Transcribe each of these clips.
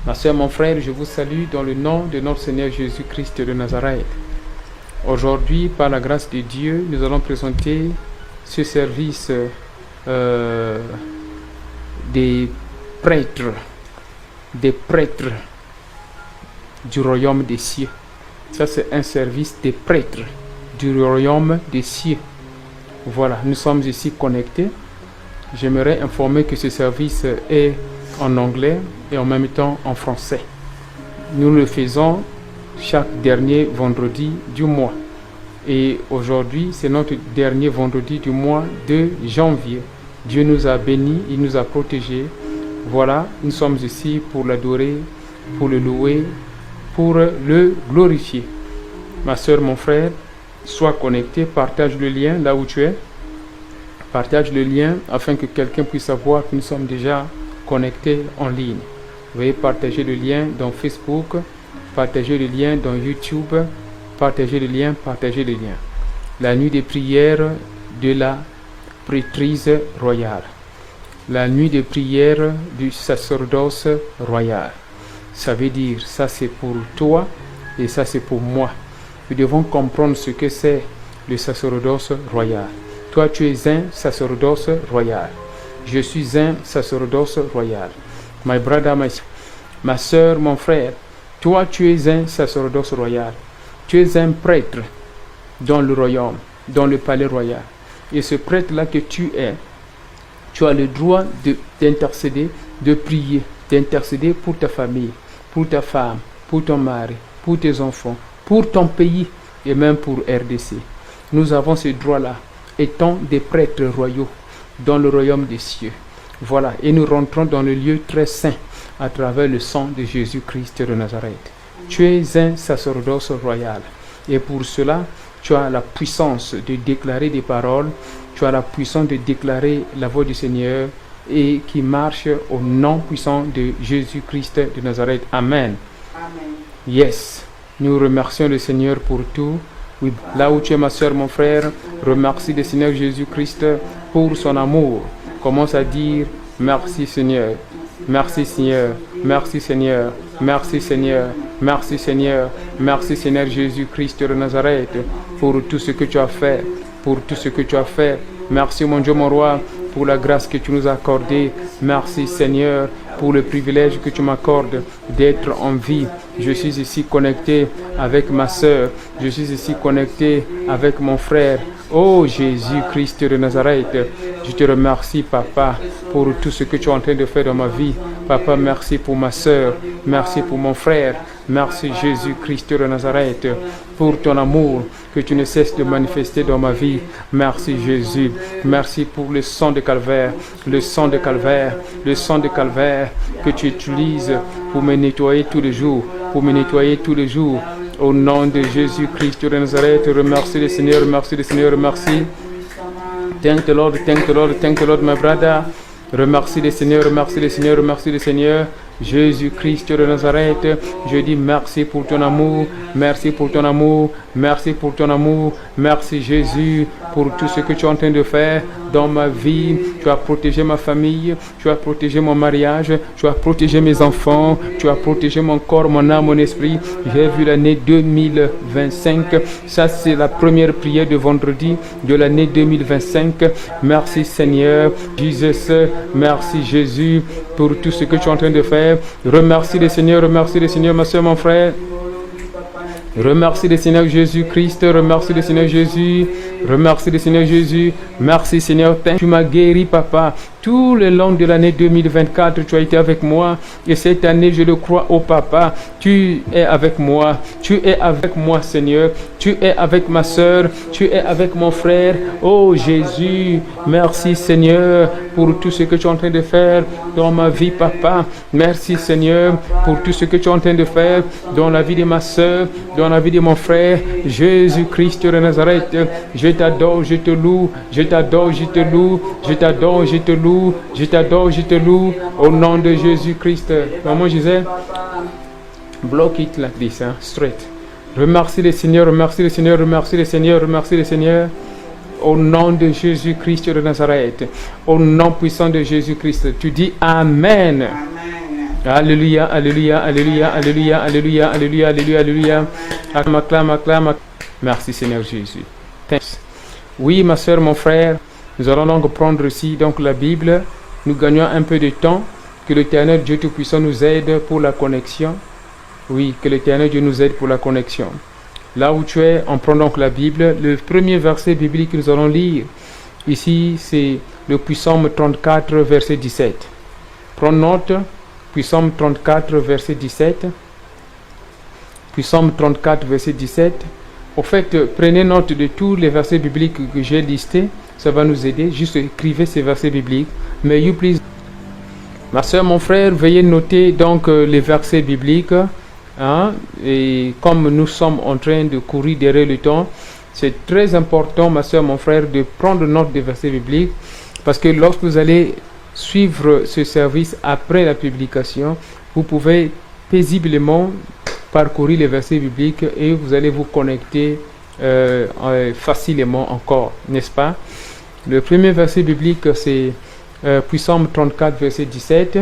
Ma soeur, mon frère, je vous salue dans le nom de notre Seigneur Jésus-Christ de Nazareth. Aujourd'hui, par la grâce de Dieu, nous allons présenter ce service des prêtres du royaume des cieux. Ça, c'est un service des prêtres du royaume des cieux. Voilà, nous sommes ici connectés. J'aimerais informer que ce service est en anglais et en même temps en français. Nous le faisons chaque dernier vendredi du mois. Et aujourd'hui, c'est notre dernier vendredi du mois de janvier. Dieu nous a bénis, il nous a protégés. Voilà, nous sommes ici pour l'adorer, pour le louer, pour le glorifier. Ma soeur, mon frère, sois connecté, partage le lien là où tu es. Partage le lien afin que quelqu'un puisse savoir que nous sommes déjà connectés en ligne. Veuillez partager le lien dans Facebook, partager le lien dans YouTube, partager le lien, partager le lien. La nuit des prières de la prêtrise royale. La nuit des prières du sacerdoce royal. Ça veut dire, ça c'est pour toi et ça c'est pour moi. Nous devons comprendre ce que c'est le sacerdoce royal. Toi, tu es un sacerdoce royal. Je suis un sacerdoce royal. My brother, ma soeur, mon frère, toi, tu es un sacerdoce royal. Tu es un prêtre dans le royaume, dans le palais royal. Et ce prêtre-là que tu es, tu as le droit d'intercéder, de prier, d'intercéder pour ta famille, pour ta femme, pour ton mari, pour tes enfants, pour ton pays et même pour RDC. Nous avons ce droit-là, étant des prêtres royaux dans le royaume des cieux. Voilà, et nous rentrons dans le lieu très saint à travers le sang de Jésus-Christ de Nazareth. Tu es un sacerdoce royal et pour cela, tu as la puissance de déclarer des paroles, tu as la puissance de déclarer la voix du Seigneur et qui marche au nom puissant de Jésus-Christ de Nazareth. Amen. Amen. Yes, nous remercions le Seigneur pour tout. Oui, là où tu es ma soeur, mon frère, remercie le Seigneur Jésus-Christ pour son amour. Commence à dire merci Seigneur, merci Seigneur, merci Seigneur, merci Seigneur, merci Seigneur, merci Seigneur Jésus-Christ de Nazareth pour tout ce que tu as fait, pour tout ce que tu as fait. Merci mon Dieu, mon roi, pour la grâce que tu nous as accordée. Merci Seigneur pour le privilège que tu m'accordes d'être en vie. Je suis ici connecté avec ma soeur. Je suis ici connecté avec mon frère. Oh Jésus-Christ de Nazareth, je te remercie Papa pour tout ce que tu es en train de faire dans ma vie. Papa, merci pour ma soeur. Merci pour mon frère. Merci Jésus-Christ de Nazareth pour ton amour que tu ne cesses de manifester dans ma vie. Merci Jésus. Merci pour le sang de Calvaire, le sang de Calvaire, le sang de Calvaire que tu utilises pour me nettoyer tous les jours, pour me nettoyer tous les jours. Au nom de Jésus-Christ de Nazareth, remercie le Seigneur, remercie le Seigneur, remercie. Thank the Lord, thank the Lord, thank the Lord, my brother. Remercie le Seigneur, remercie le Seigneur, remercie le Seigneur. Jésus-Christ de Nazareth, je dis merci pour ton amour, merci pour ton amour, merci pour ton amour, merci Jésus pour tout ce que tu es en train de faire dans ma vie. Tu as protégé ma famille, tu as protégé mon mariage, tu as protégé mes enfants, tu as protégé mon corps, mon âme, mon esprit. J'ai vu l'année 2025, ça c'est la première prière de vendredi de l'année 2025. Merci Seigneur, Jesus, merci Jésus pour tout ce que tu es en train de faire. Remercie le Seigneur, ma soeur, mon frère. Remercie le Seigneur Jésus-Christ, remercie le Seigneur Jésus, remercie le Seigneur Jésus. Merci Seigneur, tu m'as guéri Papa. Tout le long de l'année 2024, tu as été avec moi. Et cette année, je le crois, oh Papa, tu es avec moi. Tu es avec moi, Seigneur. Tu es avec ma soeur. Tu es avec mon frère. Oh Jésus, merci Seigneur pour tout ce que tu es en train de faire dans ma vie, Papa. Merci Seigneur pour tout ce que tu es en train de faire dans la vie de ma soeur, dans la vie de mon frère. Jésus-Christ de Nazareth, je t'adore, je te loue. Je t'adore, je te loue. Je t'adore, je te loue. Je t'adore, je te loue au nom de Jésus-Christ. Maman Gisèle, block it like this, hein, straight. Remercie le Seigneur, remercie le Seigneur, remercie le Seigneur, remercie le Seigneur. Au nom de Jésus-Christ de Nazareth, au nom puissant de Jésus-Christ, tu dis Amen. Amen. Alléluia, alléluia, alléluia, alléluia, alléluia, alléluia, alléluia, alléluia. Acclame, acclame. Merci Seigneur Jésus. Thanks. Oui, ma soeur, mon frère, nous allons donc prendre ici donc la Bible. Nous gagnons un peu de temps. Que l'Éternel Dieu Tout-Puissant nous aide pour la connexion. Oui, que l'Éternel Dieu nous aide pour la connexion. Là où tu es, on prend donc la Bible. Le premier verset biblique que nous allons lire ici, c'est le Psaume 34, verset 17. Prends note, Psaume 34, verset 17. Psaume 34, verset 17. Au fait, prenez note de tous les versets bibliques que j'ai listés. Ça va nous aider. Juste écrivez ces versets bibliques. May you please. Ma soeur, mon frère, veuillez noter donc les versets bibliques. Hein, et comme nous sommes en train de courir derrière le temps, c'est très important, ma soeur, mon frère, de prendre note des versets bibliques. Parce que lorsque vous allez suivre ce service après la publication, vous pouvez paisiblement parcourir les versets bibliques et vous allez vous connecter facilement encore, n'est-ce pas? Le premier verset biblique, c'est Psaume 34, verset 17.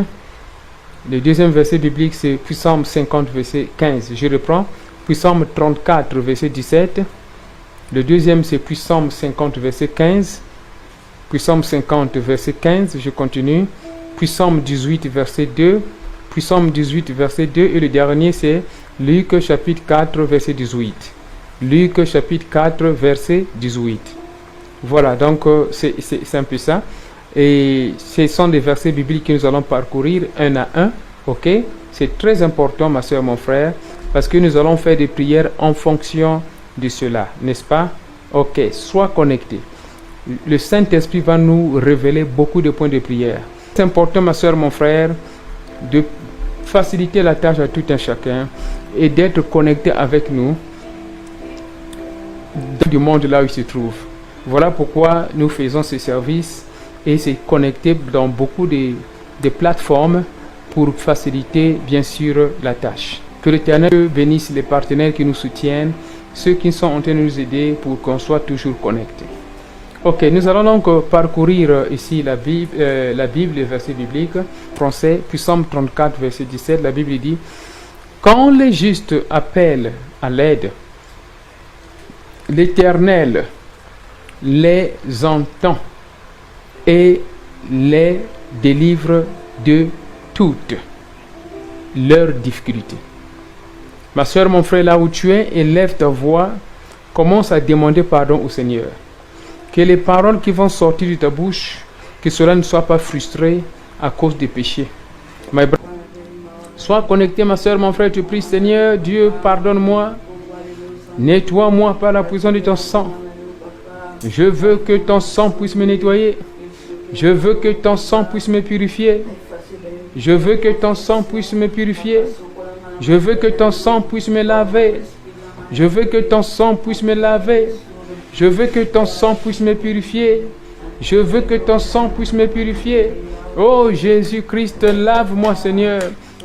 Le deuxième verset biblique, c'est Psaume 50, verset 15. Je reprends. Psaume 34, verset 17. Le deuxième, c'est Psaume 50, verset 15. Psaume 50, verset 15. Je continue. Psaume 18, verset 2. Psaume 18, verset 2. Et le dernier, c'est Luc, chapitre 4, verset 18. Luc, chapitre 4, verset 18. Voilà, donc c'est un peu ça. Et ce sont des versets bibliques que nous allons parcourir un à un. Ok? C'est très important, ma soeur, mon frère, parce que nous allons faire des prières en fonction de cela, n'est-ce pas? Ok, sois connecté. Le Saint-Esprit va nous révéler beaucoup de points de prière. C'est important, ma soeur, mon frère, de faciliter la tâche à tout un chacun et d'être connecté avec nous du monde là où il se trouve. Voilà pourquoi nous faisons ce service et c'est connecté dans beaucoup de plateformes pour faciliter bien sûr la tâche. Que l'Éternel bénisse les partenaires qui nous soutiennent, ceux qui sont en train de nous aider pour qu'on soit toujours connectés. Ok, nous allons donc parcourir ici la Bible, les versets bibliques. Français, Psaume 34, verset 17, la Bible dit « Quand les justes appellent à l'aide, l'Éternel les entend et les délivre de toutes leurs difficultés. » Ma soeur, mon frère, là où tu es, élève ta voix, commence à demander pardon au Seigneur. Que les paroles qui vont sortir de ta bouche, que cela ne soit pas frustré à cause des péchés. Sois connecté, ma soeur, mon frère, tu pries, Seigneur, Dieu, pardonne-moi, nettoie-moi par la puissance de ton sang. Je veux que ton sang puisse me nettoyer. Je veux que ton sang puisse me purifier. Je veux que ton sang puisse me purifier. Je veux que ton sang puisse me laver. Je veux que ton sang puisse me laver. Je veux que ton sang puisse me purifier. Je veux que ton sang puisse me purifier. Oh Jésus-Christ, lave-moi Seigneur.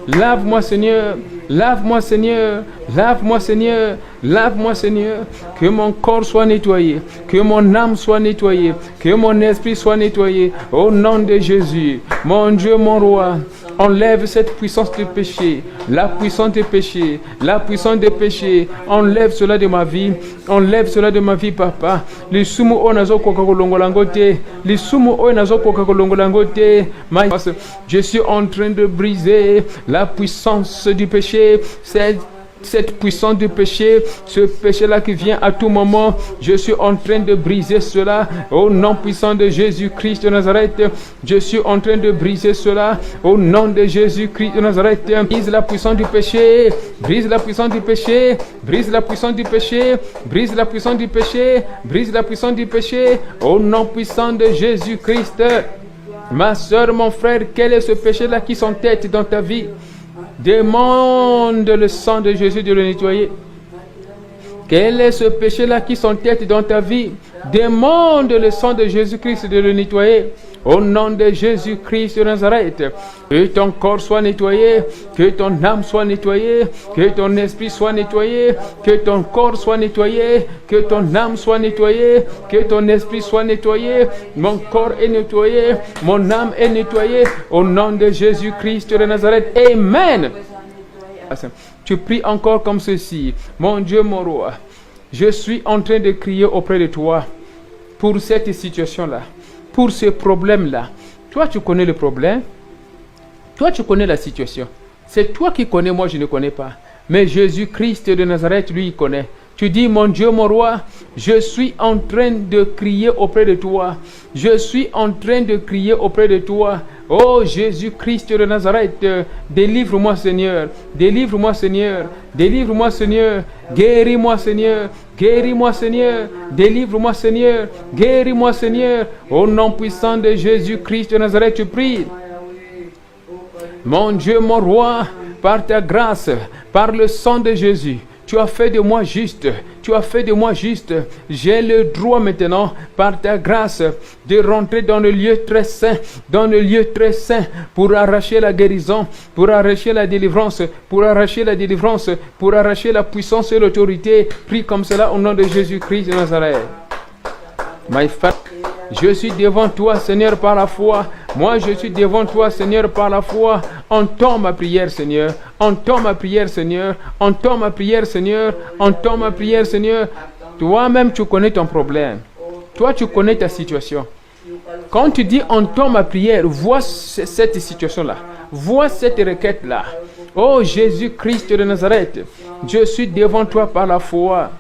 Lave-moi Seigneur. Lave-moi Seigneur. Lave-moi Seigneur. Lave-moi Seigneur. Que mon corps soit nettoyé. Que mon âme soit nettoyée. Que mon esprit soit nettoyé. Au nom de Jésus. Mon Dieu, mon roi. Enlève cette puissance de péché, la puissance de péché, la puissance de péché. Enlève cela de ma vie, enlève cela de ma vie, papa. Les sumu onazo kokakolongolangote, les sumu onazo kokakolongolangote. Je suis en train de briser la puissance du péché. Cette puissance du péché, ce péché-là qui vient à tout moment, je suis en train de briser cela au nom puissant de Jésus-Christ de Nazareth. Je suis en train de briser cela au nom de Jésus-Christ de Nazareth. Brise la puissance du péché, brise la puissance du péché, brise la puissance du péché, brise la puissance du péché, brise la puissance du péché au nom puissant de Jésus-Christ. Ma soeur, mon frère, quel est ce péché-là qui s'entête dans ta vie? Demande le sang de Jésus de le nettoyer. Quel est ce péché-là qui s'entête dans ta vie? Demande le sang de Jésus-Christ de le nettoyer. Au nom de Jésus-Christ de Nazareth, que ton corps soit nettoyé, que ton âme soit nettoyée, que ton esprit soit nettoyé, que ton corps soit nettoyé, que ton âme soit nettoyée, que ton esprit soit nettoyé. Mon corps est nettoyé, mon âme est nettoyée. Au nom de Jésus-Christ de Nazareth. Amen. Tu pries encore comme ceci. Mon Dieu, mon roi, je suis en train de crier auprès de toi pour cette situation-là, pour ce problème-là. Toi, tu connais le problème. Toi, tu connais la situation. C'est toi qui connais, moi, je ne connais pas. Mais Jésus-Christ de Nazareth, lui, il connaît. Tu dis, mon Dieu, mon roi, je suis en train de crier auprès de toi. Je suis en train de crier auprès de toi. Oh Jésus-Christ de Nazareth, délivre-moi Seigneur, délivre-moi Seigneur, délivre-moi Seigneur, guéris-moi Seigneur, guéris-moi Seigneur, délivre-moi Seigneur, guéris-moi Seigneur. Au nom puissant de Jésus-Christ de Nazareth, tu pries. Mon Dieu, mon roi, par ta grâce, par le sang de Jésus, tu as fait de moi juste. Tu as fait de moi juste. J'ai le droit maintenant, par ta grâce, de rentrer dans le lieu très saint, dans le lieu très saint, pour arracher la guérison, pour arracher la délivrance, pour arracher la délivrance, pour arracher la puissance et l'autorité. Prie comme cela au nom de Jésus-Christ de Nazareth. My Father, je suis devant toi, Seigneur, par la foi. Moi, je suis devant toi, Seigneur, par la foi. Entends ma prière, Seigneur. Entends ma prière, Seigneur. Entends ma prière, Seigneur. Entends ma prière, Seigneur. Toi-même, tu connais ton problème. Toi, tu connais ta situation. Quand tu dis entends ma prière, vois cette situation-là. Vois cette requête-là. Oh, Jésus-Christ de Nazareth, je suis devant toi par la foi.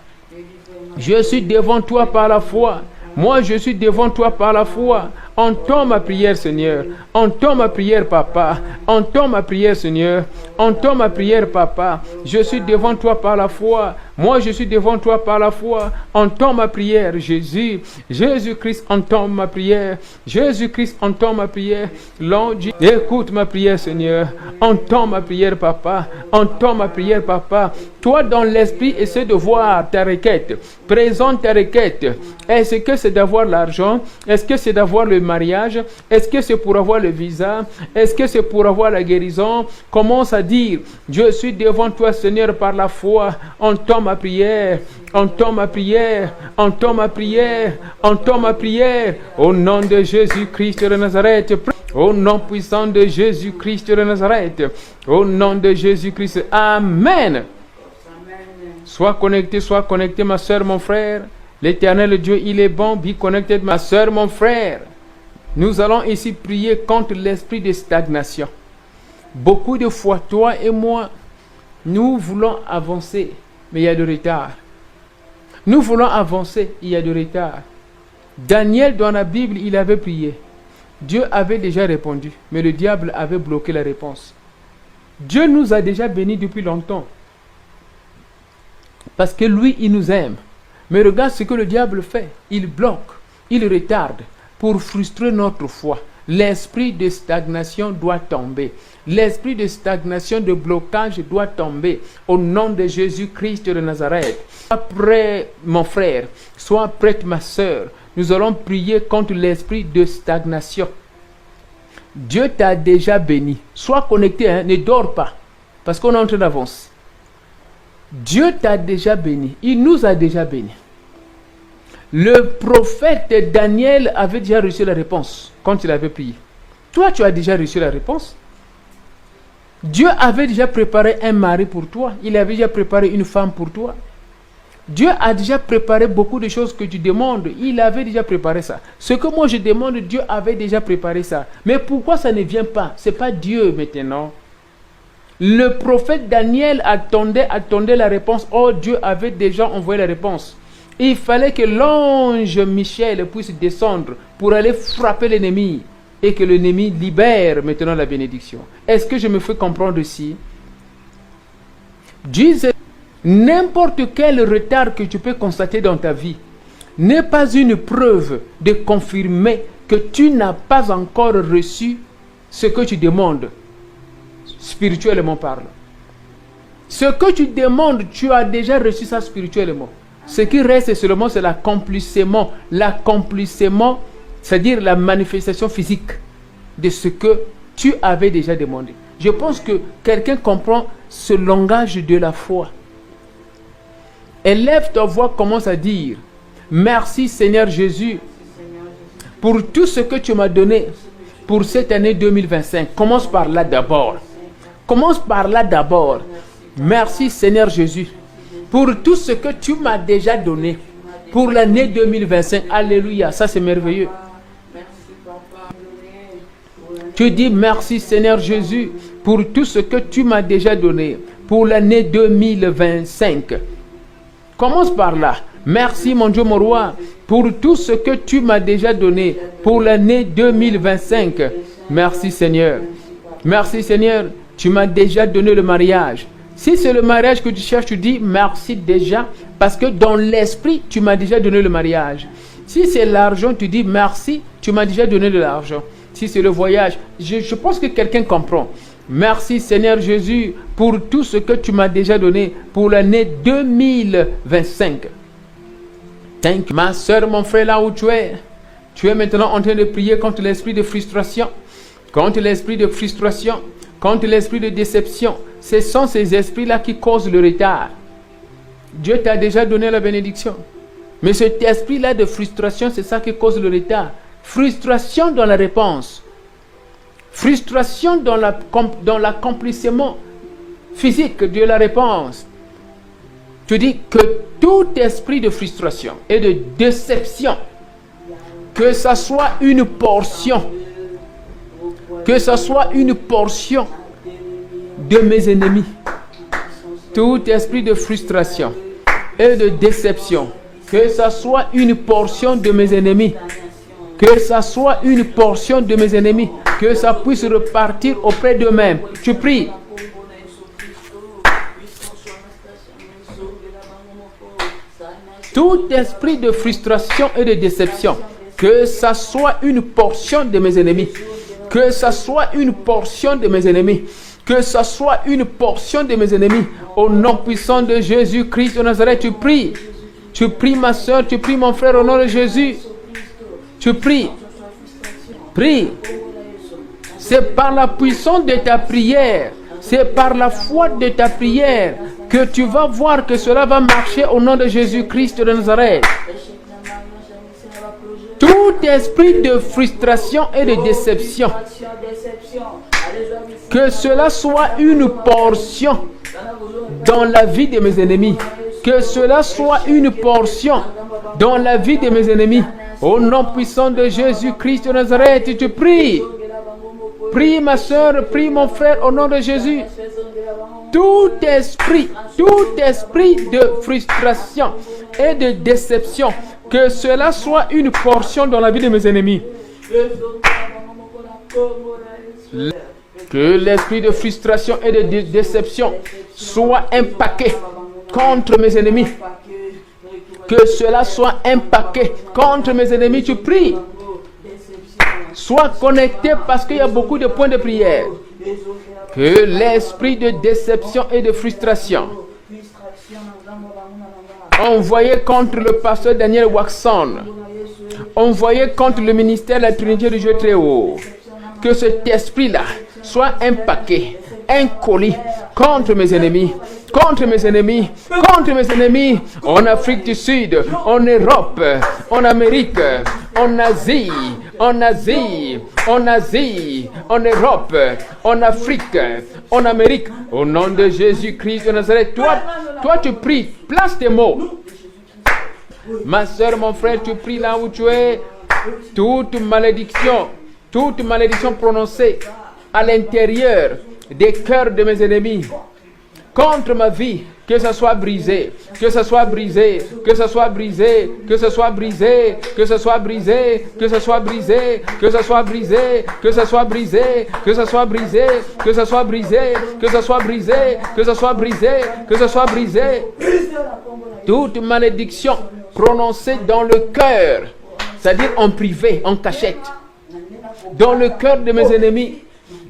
Je suis devant toi par la foi. Moi, je suis devant toi par la foi. Entends ma prière, Seigneur. Entends ma prière, Papa. Entends ma prière, Seigneur. Entends ma prière, Papa. Je suis devant toi par la foi. Moi, je suis devant toi par la foi. Entends ma prière, Jésus. Jésus-Christ, entends ma prière. Jésus-Christ, entends ma prière. Lord, écoute ma prière, Seigneur. Entends ma prière, Papa. Entends ma prière, Papa. Toi, dans l'esprit, essaie de voir ta requête. Présente ta requête. Est-ce que c'est d'avoir l'argent? Est-ce que c'est d'avoir le mariage? Est-ce que c'est pour avoir le visa? Est-ce que c'est pour avoir la guérison? Commence à dire, je suis devant toi, Seigneur, par la foi. Entends ma prière. Entends ma prière. Entends ma prière. Entends ma prière. Au nom de Jésus-Christ de Nazareth. Au nom puissant de Jésus-Christ de Nazareth. Au nom de Jésus-Christ. Amen. Sois connecté, ma soeur, mon frère. L'Éternel Dieu, il est bon. Be connected, ma soeur, mon frère. Nous allons ici prier contre l'esprit de stagnation. Beaucoup de fois, toi et moi, nous voulons avancer, mais il y a de retard. Nous voulons avancer, il y a de retard. Daniel, dans la Bible, il avait prié. Dieu avait déjà répondu, mais le diable avait bloqué la réponse. Dieu nous a déjà bénis depuis longtemps. Parce que lui, il nous aime. Mais regarde ce que le diable fait. Il bloque, il retarde pour frustrer notre foi. L'esprit de stagnation doit tomber. L'esprit de stagnation, de blocage doit tomber. Au nom de Jésus-Christ de Nazareth. Sois prêt, mon frère. Sois prête, ma soeur. Nous allons prier contre l'esprit de stagnation. Dieu t'a déjà béni. Sois connecté, hein? Ne dors pas. Parce qu'on est en train d'avancer. Dieu t'a déjà béni. Il nous a déjà bénis. Le prophète Daniel avait déjà reçu la réponse quand il avait prié. Toi, tu as déjà reçu la réponse. Dieu avait déjà préparé un mari pour toi. Il avait déjà préparé une femme pour toi. Dieu a déjà préparé beaucoup de choses que tu demandes. Il avait déjà préparé ça. Ce que moi je demande, Dieu avait déjà préparé ça. Mais pourquoi ça ne vient pas? Ce n'est pas Dieu maintenant. Le prophète Daniel attendait la réponse. Oh, Dieu avait déjà envoyé la réponse. Il fallait que l'ange Michel puisse descendre pour aller frapper l'ennemi et que l'ennemi libère maintenant la bénédiction. Est-ce que je me fais comprendre ici? Dieu, n'importe quel retard que tu peux constater dans ta vie n'est pas une preuve de confirmer que tu n'as pas encore reçu ce que tu demandes, spirituellement parlant. Ce que tu demandes, tu as déjà reçu ça spirituellement. Ce qui reste seulement, c'est l'accomplissement. L'accomplissement, c'est-à-dire la manifestation physique de ce que tu avais déjà demandé. Je pense que quelqu'un comprend ce langage de la foi. Élève ta voix, commence à dire: merci Seigneur Jésus pour tout ce que tu m'as donné pour cette année 2025. Commence par là d'abord. Commence par là d'abord. Merci Seigneur Jésus pour tout ce que tu m'as déjà donné pour l'année 2025. Alléluia, ça c'est merveilleux. Tu dis merci Seigneur Jésus pour tout ce que tu m'as déjà donné pour l'année 2025. Commence par là. Merci mon Dieu, mon roi, pour tout ce que tu m'as déjà donné pour l'année 2025. Merci Seigneur. Merci Seigneur, tu m'as déjà donné le mariage. Si c'est le mariage que tu cherches, tu dis merci déjà, parce que dans l'esprit, tu m'as déjà donné le mariage. Si c'est l'argent, tu dis merci, tu m'as déjà donné de l'argent. Si c'est le voyage, je pense que quelqu'un comprend. Merci Seigneur Jésus pour tout ce que tu m'as déjà donné pour l'année 2025. Thank you. Ma soeur, mon frère, là où tu es maintenant en train de prier contre l'esprit de frustration, contre l'esprit de frustration, contre l'esprit de déception. Ce sont ces esprits-là qui causent le retard. Dieu t'a déjà donné la bénédiction. Mais cet esprit-là de frustration, c'est ça qui cause le retard. Frustration dans la réponse. Frustration dans l'accomplissement physique de la réponse. Tu dis que tout esprit de frustration et de déception, que ça soit une portion, de mes ennemis, tout esprit de frustration et de déception, que ça soit une portion de mes ennemis, que ça soit une portion de mes ennemis, que ça puisse repartir auprès d'eux-mêmes. Tu pries. Tout esprit de frustration et de déception, que ça soit une portion de mes ennemis, que ça soit une portion de mes ennemis, que ça soit une portion de mes ennemis, au nom puissant de Jésus-Christ de Nazareth, tu pries. Tu pries ma soeur, tu pries mon frère au nom de Jésus. Tu pries. Prie. C'est par la puissance de ta prière, c'est par la foi de ta prière que tu vas voir que cela va marcher au nom de Jésus-Christ de Nazareth. Tout esprit de frustration et de déception, que cela soit une portion dans la vie de mes ennemis, que cela soit une portion dans la vie de mes ennemis. Au nom puissant de Jésus-Christ de Nazareth, tu pries. Prie ma soeur, prie mon frère au nom de Jésus. Tout esprit de frustration et de déception, que cela soit une portion dans la vie de mes ennemis. Que l'esprit de frustration et de déception soit impacté contre mes ennemis. Que cela soit impacté contre mes ennemis. Tu pries. Sois connecté parce qu'il y a beaucoup de points de prière. Que l'esprit de déception et de frustration envoyé contre le pasteur Daniel Waxon, envoyé contre le ministère de la Trinité du Dieu très haut, que cet esprit-là soit impacté, incollé contre mes ennemis, contre mes ennemis, contre mes ennemis, en Afrique du Sud, en Europe, en Amérique, en Asie, en Asie, en Asie, en Europe, en Afrique, en Amérique, au nom de Jésus-Christ de Nazareth. Toi tu pries, place tes mots. Ma soeur, mon frère, tu pries là où tu es. Toute malédiction prononcée à l'intérieur des cœurs de mes ennemis contre ma vie, que ça soit brisé, que ça soit brisé, que ça soit brisé, que ça soit brisé, que ça soit brisé, que ça soit brisé, que ça soit brisé, que ça soit brisé, que ça soit brisé, que ça soit brisé, que ça soit brisé, que ça soit brisé, que ça soit brisé. Toute malédiction prononcée dans le cœur, c'est-à-dire en privé, en cachette, dans le cœur de mes ennemis,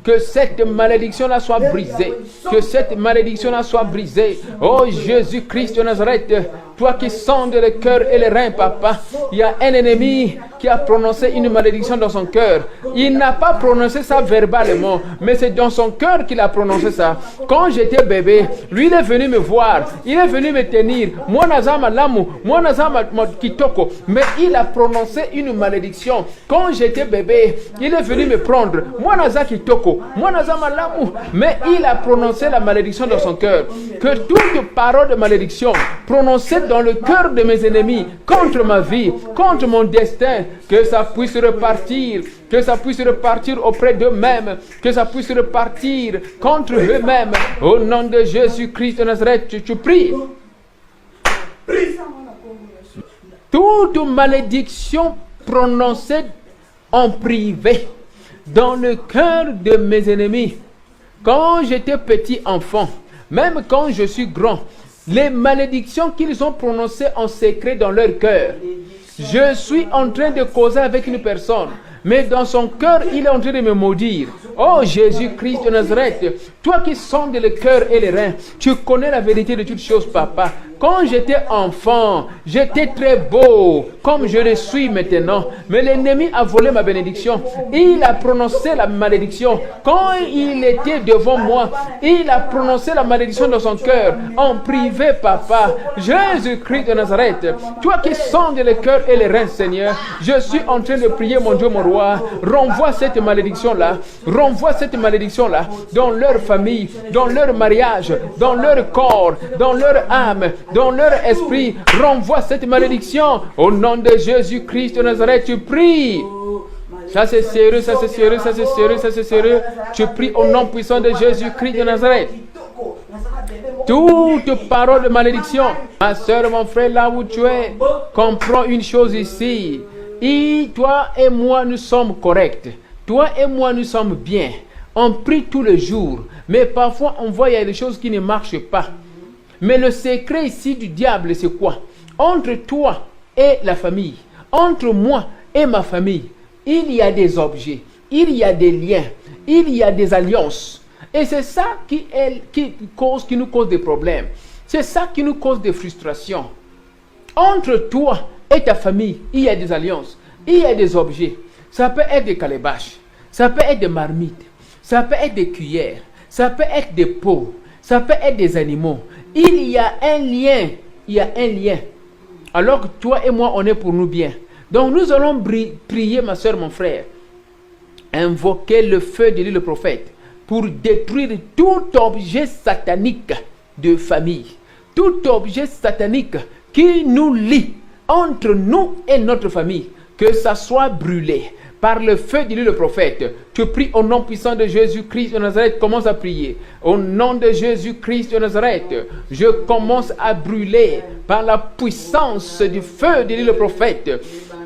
que cette malédiction-là soit brisée. Que cette malédiction-là soit brisée. Oh Jésus-Christ de Nazareth, Toi qui sondes le cœur et les reins, papa. Il y a un ennemi qui a prononcé une malédiction dans son cœur. Il n'a pas prononcé ça verbalement, mais c'est dans son cœur qu'il a prononcé ça. Quand j'étais bébé, lui il est venu me voir, il est venu me tenir. Moi nazama lamu, moi nazama kitoko, mais il a prononcé une malédiction. Quand j'étais bébé, il est venu me prendre. Moi nazama kitoko, moi nazama lamu, mais il a prononcé la malédiction dans son cœur. Que toute parole de malédiction prononcée dans le cœur de mes ennemis contre ma vie, contre mon destin, que ça puisse repartir, que ça puisse repartir auprès d'eux-mêmes, que ça puisse repartir contre eux-mêmes. Au nom de Jésus-Christ de Nazareth, tu pries. Toute malédiction prononcée en privé dans le cœur de mes ennemis, quand j'étais petit enfant, même quand je suis grand, les malédictions qu'ils ont prononcées en secret dans leur cœur, je suis en train de causer avec une personne, mais dans son cœur, il est en train de me maudire. Oh Jésus-Christ de Nazareth, toi qui sondes le cœur et les reins, tu connais la vérité de toutes choses, papa. Quand j'étais enfant, j'étais très beau, comme je le suis maintenant. Mais l'ennemi a volé ma bénédiction. Il a prononcé la malédiction. Quand il était devant moi, il a prononcé la malédiction dans son cœur, en privé, papa. Jésus-Christ de Nazareth, toi qui sondes le cœur et les reins, Seigneur, je suis en train de prier, mon Dieu, mon roi. Renvoie cette malédiction-là. Renvoie cette malédiction-là dans leur famille, dans leur mariage, dans leur corps, dans leur âme, dans leur esprit. Renvoie cette malédiction. Au nom de Jésus-Christ de Nazareth, tu pries. Ça c'est sérieux, ça c'est sérieux, ça c'est sérieux, ça c'est sérieux. Tu pries au nom puissant de Jésus-Christ de Nazareth. Toute parole de malédiction, ma soeur, mon frère, là où tu es, comprends une chose ici. Et toi et moi, nous sommes corrects. Toi et moi, nous sommes bien. On prie tous les jours. Mais parfois, on voit qu'il y a des choses qui ne marchent pas. Mais le secret ici du diable, c'est quoi? Entre toi et la famille, entre moi et ma famille, il y a des objets, il y a des liens, il y a des alliances. Et c'est ça qui nous cause des problèmes. C'est ça qui nous cause des frustrations. Entre toi et ta famille, il y a des alliances, il y a des objets. Ça peut être des calebaches, ça peut être des marmites, ça peut être des cuillères, ça peut être des pots, ça peut être des animaux. Il y a un lien, il y a un lien. Alors que toi et moi, on est pour nous bien. Donc nous allons prier, ma soeur, mon frère, invoquer le feu de l'île le prophète pour détruire tout objet satanique de famille, tout objet satanique qui nous lie entre nous et notre famille, que ça soit brûlé par le feu de l'île le prophète. Tu pries au nom puissant de Jésus-Christ de Nazareth. Commence à prier. Au nom de Jésus-Christ de Nazareth, je commence à brûler par la puissance du feu de l'île le prophète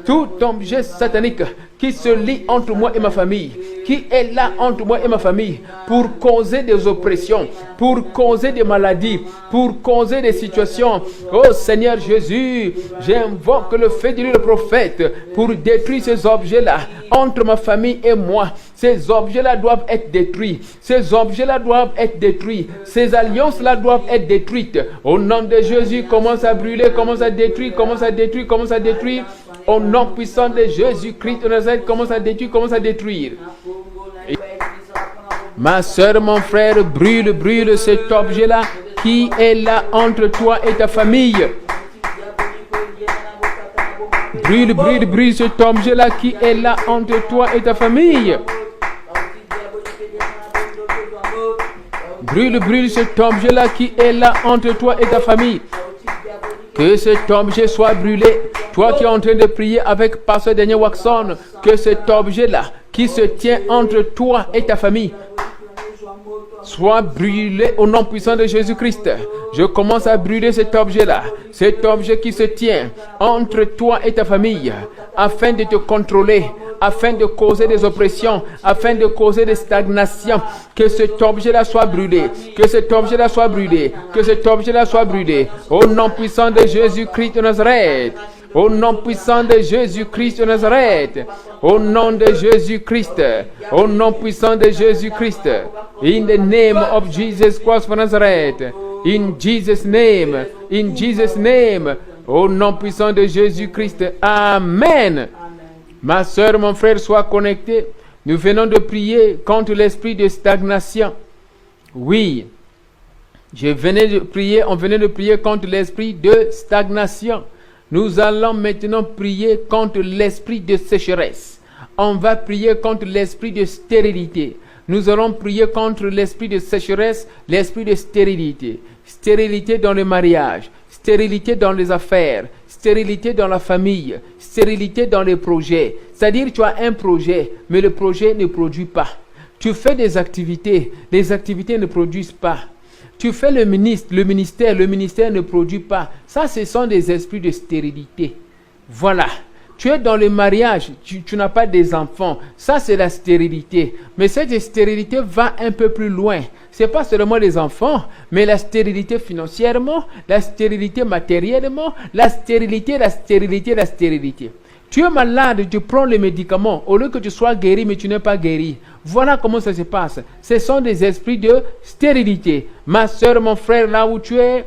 tout objet satanique qui se lie entre moi et ma famille, qui est là entre moi et ma famille pour causer des oppressions, pour causer des maladies, pour causer des situations. Oh Seigneur Jésus, j'invoque le feu de le prophète pour détruire ces objets-là entre ma famille et moi. Ces objets-là doivent être détruits. Ces objets-là doivent être détruits. Ces alliances-là doivent être détruites. Au nom de Jésus, commence à brûler, commence à détruire, commence à détruire, commence à détruire. Au nom puissant de Jésus-Christ de Nazareth, commence à détruire, commence à détruire. Et ma soeur, mon frère, brûle cet objet-là qui est là entre toi et ta famille. Brûle cet objet-là qui est là entre toi et ta famille. Brûle cet objet-là qui est là entre toi et ta famille. Que cet objet soit brûlé. Toi qui es en train de prier avec Pasteur Daniel Waxon, que cet objet-là qui se tient entre toi et ta famille soit brûlé au nom puissant de Jésus-Christ. Je commence à brûler cet objet-là, cet objet qui se tient entre toi et ta famille, afin de te contrôler, afin de causer des oppressions, afin de causer des stagnations. Que cet objet-là soit brûlé, que cet objet-là soit brûlé, que cet objet-là soit brûlé, au nom puissant de Jésus-Christ de Nazareth. Au nom puissant de Jésus-Christ de Nazareth. Au nom de Jésus-Christ. Au nom puissant de Jésus-Christ. In the name of Jesus Christ of Nazareth. In Jesus' name. In Jesus' name. Au nom puissant de Jésus-Christ. Amen. Ma soeur, mon frère, sois connecté. Nous venons de prier contre l'esprit de stagnation. Oui. On venait de prier contre l'esprit de stagnation. Nous allons maintenant prier contre l'esprit de sécheresse. On va prier contre l'esprit de stérilité. Nous allons prier contre l'esprit de sécheresse, l'esprit de stérilité. Stérilité dans le mariage, stérilité dans les affaires, stérilité dans la famille, stérilité dans les projets. C'est-à-dire tu as un projet, mais le projet ne produit pas. Tu fais des activités, les activités ne produisent pas. Tu fais le ministère ne produit pas. Ça, ce sont des esprits de stérilité. Voilà. Tu es dans le mariage, tu n'as pas des enfants. Ça, c'est la stérilité. Mais cette stérilité va un peu plus loin. Ce n'est pas seulement les enfants, mais la stérilité financièrement, la stérilité matériellement, la stérilité. Tu es malade, tu prends les médicaments. Au lieu que tu sois guéri, mais tu n'es pas guéri. Voilà comment ça se passe. Ce sont des esprits de stérilité. Ma soeur, mon frère, là où tu es,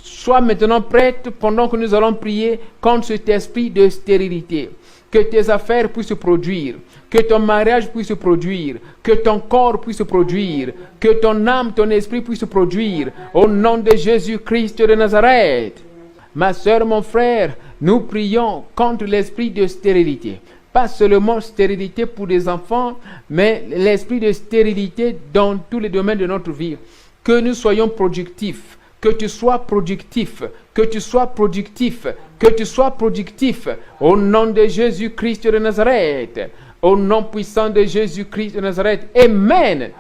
sois maintenant prête pendant que nous allons prier contre cet esprit de stérilité. Que tes affaires puissent produire, que ton mariage puisse produire, que ton corps puisse produire, que ton âme, ton esprit puisse produire. Au nom de Jésus-Christ de Nazareth. Ma soeur, mon frère, nous prions contre l'esprit de stérilité. Pas seulement stérilité pour les enfants, mais l'esprit de stérilité dans tous les domaines de notre vie. Que nous soyons productifs. Que tu sois productif, que tu sois productif, que tu sois productif. Au nom de Jésus-Christ de Nazareth. Au nom puissant de Jésus-Christ de Nazareth. Amen.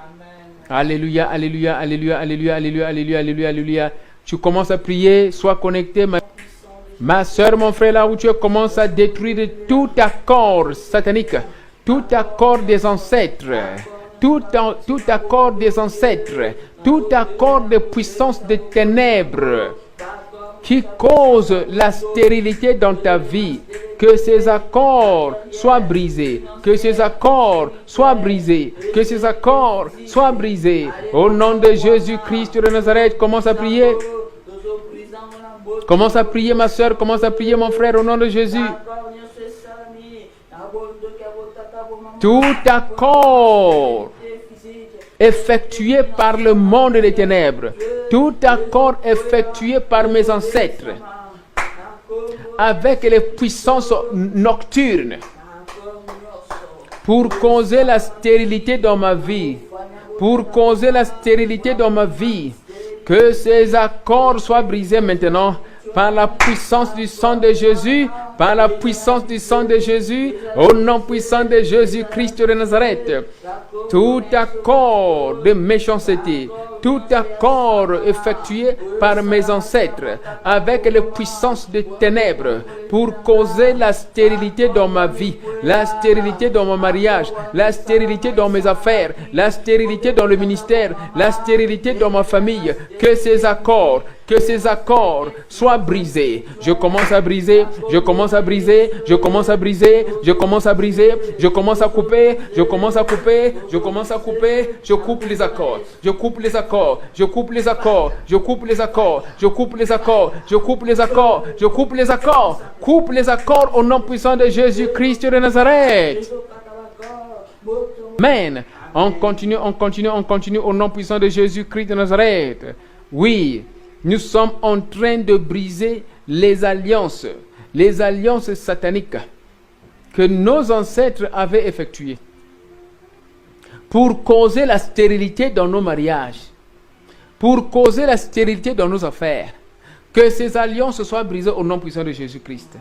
Alléluia, alléluia, alléluia, alléluia, alléluia, alléluia, alléluia, alléluia. Tu commences à prier, sois connecté. Ma soeur, mon frère, là où tu commences à détruire tout accord satanique, tout accord des ancêtres, tout accord des ancêtres, tout accord de puissance des ténèbres qui cause la stérilité dans ta vie, que ces accords soient brisés, que ces accords soient brisés, que ces accords soient brisés. Au nom de Jésus-Christ de Nazareth, commence à prier. Commence à prier, ma soeur, commence à prier, mon frère, au nom de Jésus. Tout accord effectué par le monde des ténèbres, tout accord effectué par mes ancêtres, avec les puissances nocturnes, pour causer la stérilité dans ma vie, pour causer la stérilité dans ma vie, que ces accords soient brisés maintenant par la puissance du sang de Jésus, par la puissance du sang de Jésus, au nom puissant de Jésus-Christ de Nazareth. Tout accord de méchanceté, tout accord effectué par mes ancêtres avec les puissances des ténèbres pour causer la stérilité dans ma vie, la stérilité dans mon mariage, la stérilité dans mes affaires, la stérilité dans le ministère, la stérilité dans ma famille, que ces accords soient brisés. Je commence à briser, je commence à briser, je commence à briser, je commence à briser, je commence à couper, je commence à couper, je commence à couper, je coupe les accords, je coupe les accords, je coupe les accords, je coupe les accords, je coupe les accords, je coupe les accords, je coupe les accords, coupe les accords au nom puissant de Jésus-Christ de Nazareth. Amen. On continue au nom puissant de Jésus-Christ de Nazareth. Oui. Nous sommes en train de briser les alliances sataniques que nos ancêtres avaient effectuées pour causer la stérilité dans nos mariages, pour causer la stérilité dans nos affaires. Que ces alliances soient brisées au nom puissant de Jésus-Christ.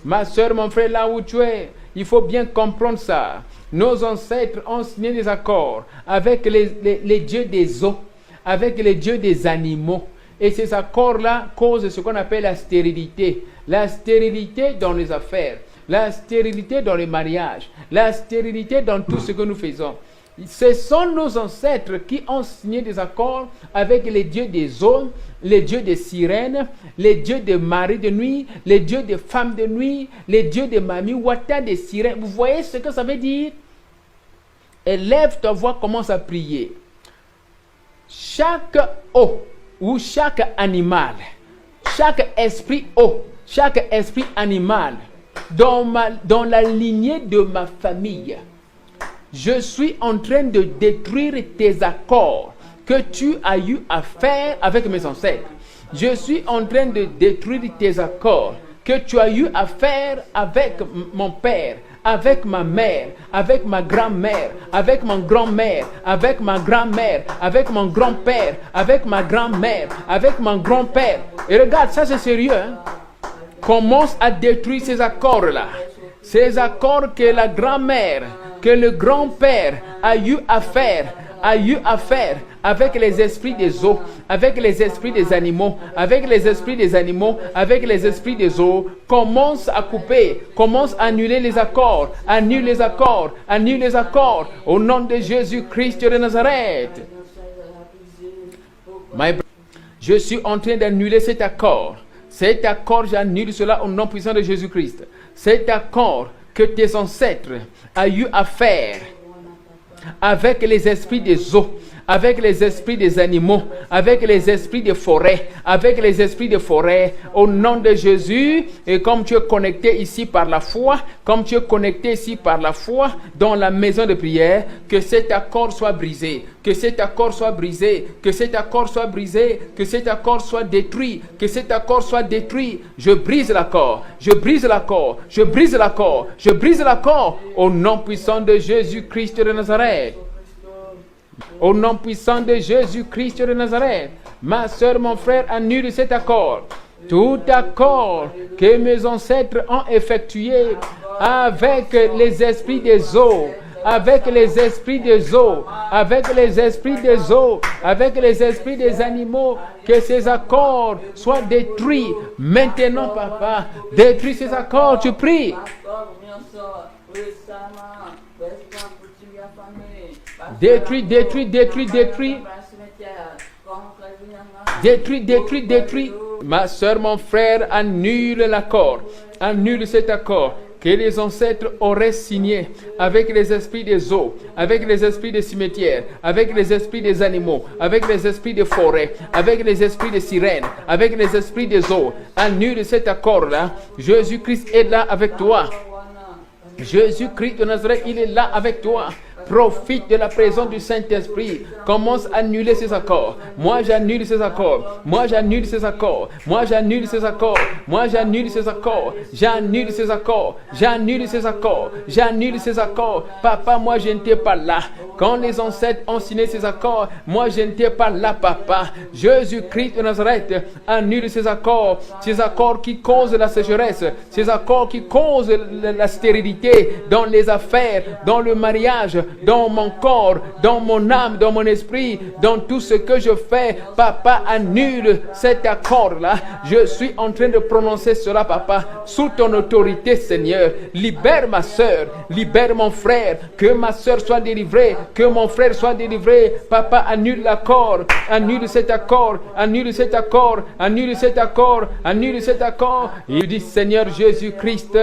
Ma soeur, mon frère, là où tu es, il faut bien comprendre ça. Nos ancêtres ont signé des accords avec les dieux des eaux, avec les dieux des animaux. Et ces accords-là causent ce qu'on appelle la stérilité. La stérilité dans les affaires, la stérilité dans les mariages, la stérilité dans tout ce que nous faisons. Ce sont nos ancêtres qui ont signé des accords avec les dieux des eaux, les dieux des sirènes, les dieux des maris de nuit, les dieux des femmes de nuit, les dieux des mamies, wata des sirènes. Vous voyez ce que ça veut dire? Élève ta voix, commence à prier. Chaque eau où chaque animal, chaque esprit haut, chaque esprit animal, dans la lignée de ma famille, je suis en train de détruire tes accords que tu as eu à faire avec mes ancêtres. Je suis en train de détruire tes accords que tu as eu à faire avec mon père, avec ma mère, avec ma grand-mère, avec mon grand-mère, avec ma grand-mère, avec mon grand-père, avec ma grand-mère, avec mon grand-père. Et regarde, ça c'est sérieux, hein? Commence à détruire ces accords-là. Ces accords que la grand-mère, que le grand-père a eu à faire avec les esprits des eaux, avec les esprits des animaux, avec les esprits des animaux, avec les esprits des eaux. Commence à couper, commence à annuler les accords, annule les accords, annule les accords, au nom de Jésus-Christ de Nazareth. Je suis en train d'annuler cet accord. Cet accord, j'annule cela au nom puissant de Jésus-Christ. Cet accord que tes ancêtres ont eu à faire avec les esprits des eaux, avec les esprits des animaux, avec les esprits des forêts, avec les esprits des forêts, au nom de Jésus. Et comme tu es connecté ici par la foi, comme tu es connecté ici par la foi dans la maison de prière, que cet accord soit brisé, que cet accord soit brisé, que cet accord soit brisé, que cet accord soit détruit, que cet accord soit détruit. Je brise l'accord, je brise l'accord, je brise l'accord, je brise l'accord, au nom puissant de Jésus-Christ de Nazareth. Au nom puissant de Jésus-Christ de Nazareth, ma soeur, mon frère, annule cet accord. Tout accord que mes ancêtres ont effectué avec les esprits des eaux, avec les esprits des eaux, avec les esprits des eaux, avec les esprits des animaux, que ces accords soient détruits. Maintenant, papa, détruis ces accords, tu pries. Détruis, détruis, détruis, détruis. Détruis, détruis, détruis. Ma soeur, mon frère, annule l'accord. Annule cet accord que les ancêtres auraient signé avec les esprits des eaux, avec les esprits des cimetières, avec les esprits des animaux, avec les esprits des forêts, avec les esprits des sirènes, avec les esprits des eaux. Annule cet accord-là. Jésus-Christ est là avec toi. Jésus-Christ de Nazareth, il est là avec toi. Profite de la présence du Saint-Esprit. Commence à annuler ces accords. Moi, j'annule ces accords. Moi, j'annule ces accords. Moi, j'annule ces accords. Moi, j'annule ces accords. J'annule ces accords. J'annule ces accords. J'annule ces accords. Papa, moi, je n'étais pas là. Quand les ancêtres ont signé ces accords, moi, je n'étais pas là, papa. Jésus-Christ de Nazareth, annule ces accords qui causent la sécheresse, ces accords qui causent la stérilité dans les affaires, dans le mariage, dans mon corps, dans mon âme, dans mon esprit, dans tout ce que je fais. Papa, annule cet accord-là. Je suis en train de prononcer cela, papa, sous ton autorité, Seigneur. Libère ma soeur, libère mon frère, que ma soeur soit délivrée, que mon frère soit délivré. Papa, annule l'accord, annule cet accord, annule cet accord, annule cet accord, annule cet accord. Il dit, Seigneur Jésus-Christ,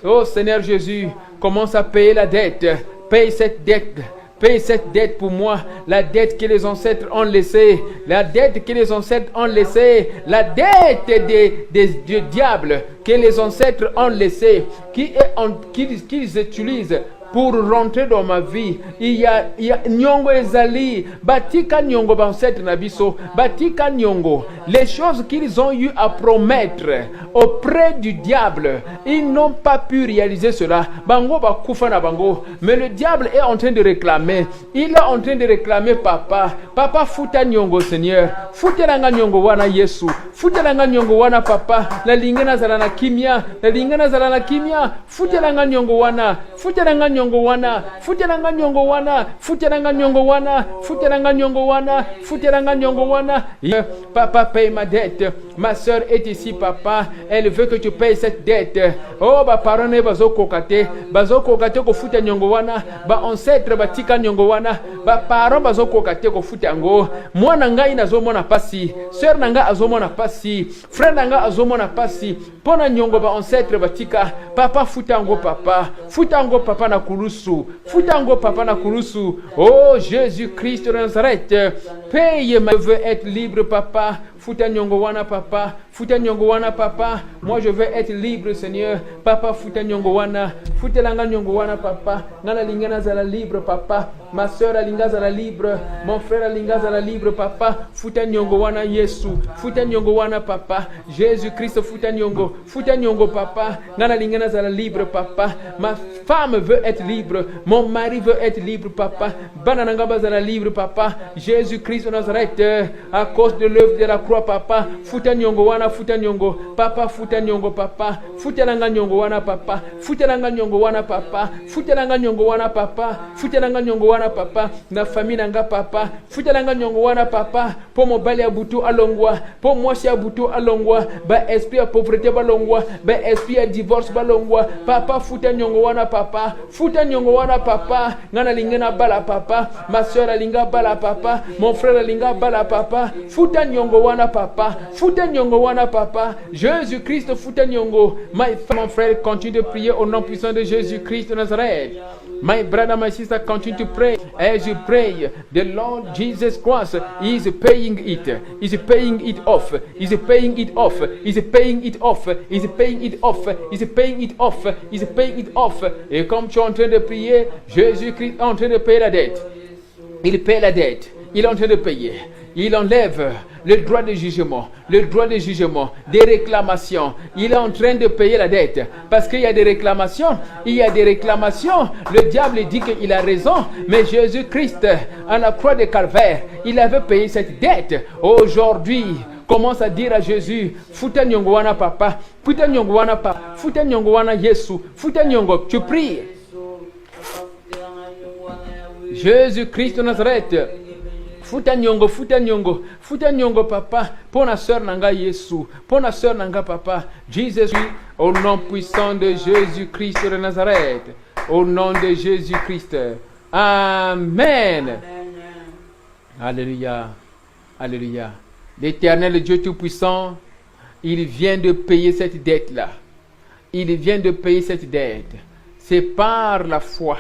oh Seigneur Jésus, commence à payer la dette. Paye cette dette. Paye cette dette pour moi. La dette que les ancêtres ont laissée. La dette que les ancêtres ont laissée. La dette des diables que les ancêtres ont laissée. Qu'ils utilisent pour rentrer dans ma vie. Il y a nyongo ezali. Batika nyongo bancêtre nabiso. Batika nyongo. Les choses qu'ils ont eu à promettre auprès du diable, ils n'ont pas pu réaliser cela. Bango bakufa na bango. Mais le diable est en train de réclamer. Il est en train de réclamer papa. Papa futa nyongo, Seigneur. Futelanga nyongo wana Yesu. Futelanga nyongo wana papa. La lingana zalana kimia. La lingana zalana kimia. Futelanga nyongo wana. Futelanga nyongo wana. Futelanga nyongo wana. Futelanga nyongo wana. Futelanga nyongo wana. Futelanga nyongo wana. Papa, paye ma dette. Ma soeur est ici, papa. Elle veut que tu payes cette dette. Oh, ba parone bazo kokate. Bazo kokate ko futa nyongo wana. Ba ancêtre batika nyongo wana. Ba parent bazo kokate ko futa ngo. Mwana ngai nazo mona pasi. Sœur nanga azo mona pasi. Frère nanga azo mona pasi. Pona nyongo ba ancêtre batika. Papa futa ngo papa. Futa ngo papa na kurusu. Futango papa na kurusu. Oh Jésus-Christ de Nazareth. Paye ma... Je veux être libre papa. Futanyongo wana papa. Futanyongo wana papa. Moi je veux être libre Seigneur. Papa futanyongo wana. Futelanga nyongo wana papa. Nana lingana zala libre papa. Ma soeur alinga zala libre. Mon frère alinga zala libre papa. Futanyongo wana Yesu. Futanyongo wana papa. Jésus-Christ futanyongo. Futanyongo papa. Nana lingana zala libre papa. Ma femme veut être libre. Mon mari veut être libre papa. Banananga bazala libre papa. Jésus-Christ de Nazareth. À cause de l'œuvre de la croix papa. Futanyongo wana futanyongo. Papa futanyongo papa. Futelanga nyongo wana papa. Futelanga nyongo wana papa. Futelanga nyongo wana papa. Futelanga nyongo wana papa. Na famille nanga papa. Futelanga nyongo wana papa. Po mobali ya butu alongwa. Po mwasi ya butu alongwa. Ba esprit ya pauvreté balongwa. Ba esprit ya divorce balongwa. Papa futa nyongo wana papa. Futa nyongo wana papa. Ngana lingena bala papa. Ma soeur alinga bala papa. Mon frère alinga bala papa. Futa nyongo wana papa. Futa nyongo wana papa. Jésus-Christ futa nyongo. Mon frère continue de prier au nom puissant de Jésus-Christ de Nazareth. My brother, my sister, continue to pray. As you pray, the Lord Jesus Christ is paying it. Is paying it off. Is paying it off. Is paying it off. Is paying it off. Is paying it off. Is paying it off. Et comme tu es en train de prier, Jésus-Christ est en train de payer la dette. Il paye la dette. Il est en train de payer. Il enlève le droit de jugement, des réclamations. Il est en train de payer la dette. Parce qu'il y a des réclamations. Le diable dit qu'il a raison. Mais Jésus-Christ, à la croix de Calvaire, il avait payé cette dette. Aujourd'hui, commence à dire à Jésus, Futa nyongo wana papa, Futa nyongo wana papa, Futa nyongo wana Yesu, Futa nyongo, tu pries. Jésus-Christ de Nazareth. Futa nyongo papa, pour la sœur nanga Yesu, pour la sœur nanga papa, Jésus, au nom puissant de Jésus-Christ de Nazareth, au nom de Jésus-Christ. Amen. Alléluia, alléluia. L'Éternel Dieu Tout-Puissant, il vient de payer cette dette-là. Il vient de payer cette dette. C'est par la foi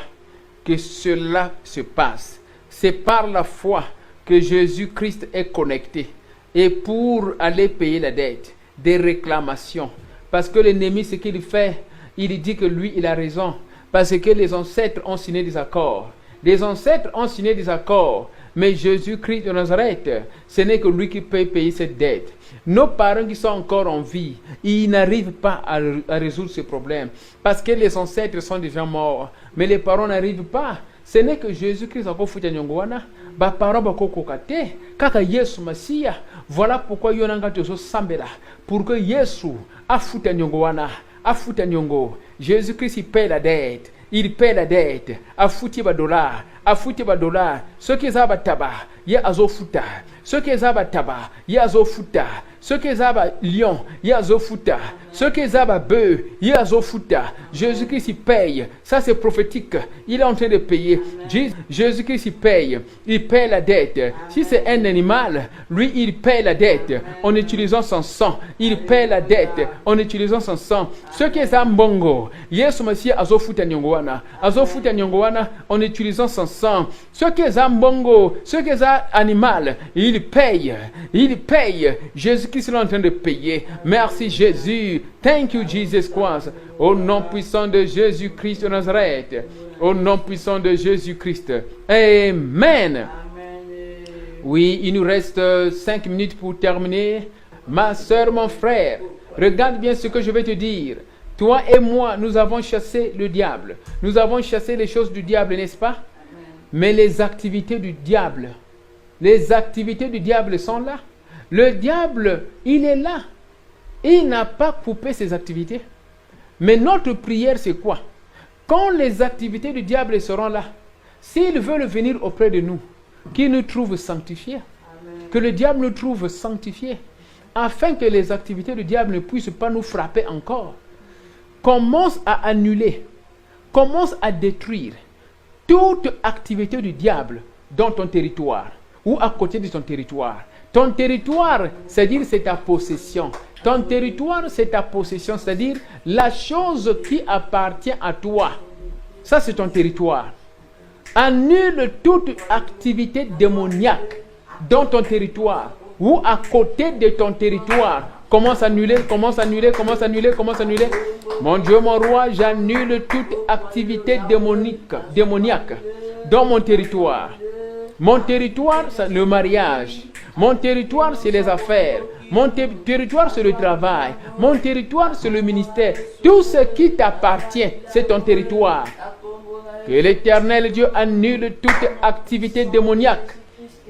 que cela se passe. C'est par la foi que Jésus-Christ est connecté. Et pour aller payer la dette, des réclamations. Parce que l'ennemi, ce qu'il fait, il dit que lui, il a raison. Parce que les ancêtres ont signé des accords. Les ancêtres ont signé des accords. Mais Jésus-Christ de Nazareth, ce n'est que lui qui peut payer cette dette. Nos parents qui sont encore en vie, ils n'arrivent pas à résoudre ce problème. Parce que les ancêtres sont déjà morts. Mais les parents n'arrivent pas. Ce n'est que Jésus-Christ a fait nyongwana, ba parents ba kokokate, kaka Yesu Masia. Voilà pourquoi yonanga tozo sambela, pour que Yesu a futa nyongwana, a futa nyongo. Jésus-Christ il paye la dette. Il paye la dette. A futi ba dollar, a futi ba dollar. Ce qui zaba taba, ye azo futa. Ce qui zaba taba, ye azo futa. Ce qui zaba lion, ye azo futa. Ce qui zaba bœuf, ye azo futa. Jésus-Christ il paye. Ça c'est prophétique. Il est en train de payer. Jésus-Christ il paye. Il paye la dette. Si c'est un animal, lui il paye la dette en utilisant son sang. Il paye la dette en utilisant son sang. Ce qui est mbongo, Yesu Masia azo futa nyongwana. Azo futa nyongwana en utilisant son sang. Ce qui est mbongo, ce qui est animal, il paye. Il paye. Jésus-Christ est en train de payer. Merci Jésus. Thank you Jesus Christ. Au nom puissant de Jésus-Christ de Nazareth. Au nom puissant de Jésus-Christ. Amen. Oui, il nous reste 5 minutes pour terminer. Ma soeur, mon frère, regarde bien ce que je vais te dire. Toi et moi, nous avons chassé le diable. Nous avons chassé les choses du diable, n'est-ce pas? Mais les activités du diable, sont là. Le diable, il est là. Il n'a pas coupé ses activités. Mais notre prière, c'est quoi? Quand les activités du diable seront là, s'ils veulent venir auprès de nous, qu'il nous trouve sanctifiés, que le diable nous trouve sanctifiés, afin que les activités du diable ne puissent pas nous frapper encore, commence à annuler, commence à détruire toute activité du diable dans ton territoire ou à côté de ton territoire. Ton territoire, c'est-à-dire c'est ta possession. Ton territoire, c'est ta possession, c'est-à-dire la chose qui appartient à toi. Ça, c'est ton territoire. Annule toute activité démoniaque dans ton territoire ou à côté de ton territoire. Commence à annuler. Mon Dieu, mon roi, j'annule toute activité démoniaque dans mon territoire. Mon territoire, c'est le mariage. Mon territoire, c'est les affaires. Mon territoire, c'est le travail. Mon territoire, c'est le ministère. Tout ce qui t'appartient, c'est ton territoire. Que l'Éternel Dieu annule toute activité démoniaque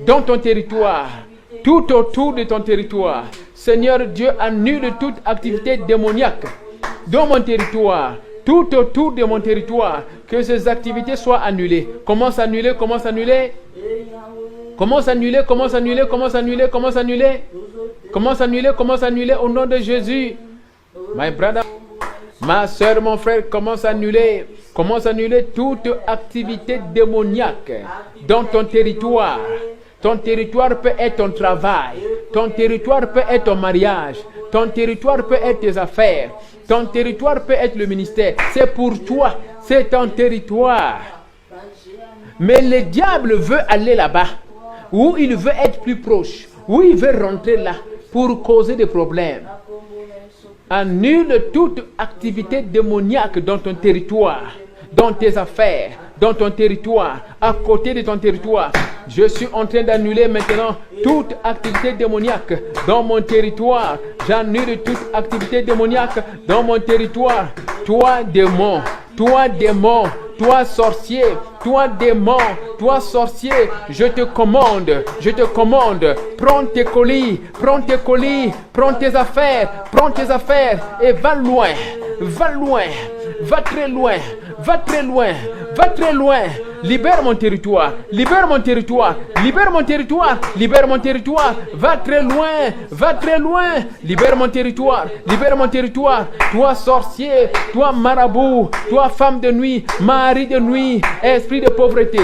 dans ton territoire, tout autour de ton territoire. Seigneur Dieu, annule toute activité démoniaque dans mon territoire, tout autour de mon territoire. Que ces activités soient annulées. Commence à annuler. Au nom de Jésus. My brother, ma soeur, mon frère, commence à annuler toute activité démoniaque dans ton territoire. Ton territoire peut être ton travail. Ton territoire peut être ton mariage. Ton territoire peut être tes affaires. Ton territoire peut être le ministère. C'est pour toi. C'est ton territoire. Mais le diable veut aller là-bas, où il veut être plus proche, où il veut rentrer là pour causer des problèmes. Annule toute activité démoniaque dans ton territoire, dans tes affaires, dans ton territoire, à côté de ton territoire. Je suis en train d'annuler maintenant toute activité démoniaque dans mon territoire. J'annule toute activité démoniaque dans mon territoire. Toi démon, toi sorcier, toi démon, toi sorcier, je te commande, prends tes colis, prends tes affaires et va très loin. Libère mon territoire. Va très loin. Libère mon territoire. Toi sorcier, toi marabout, toi femme de nuit, mari de nuit, esprit de pauvreté,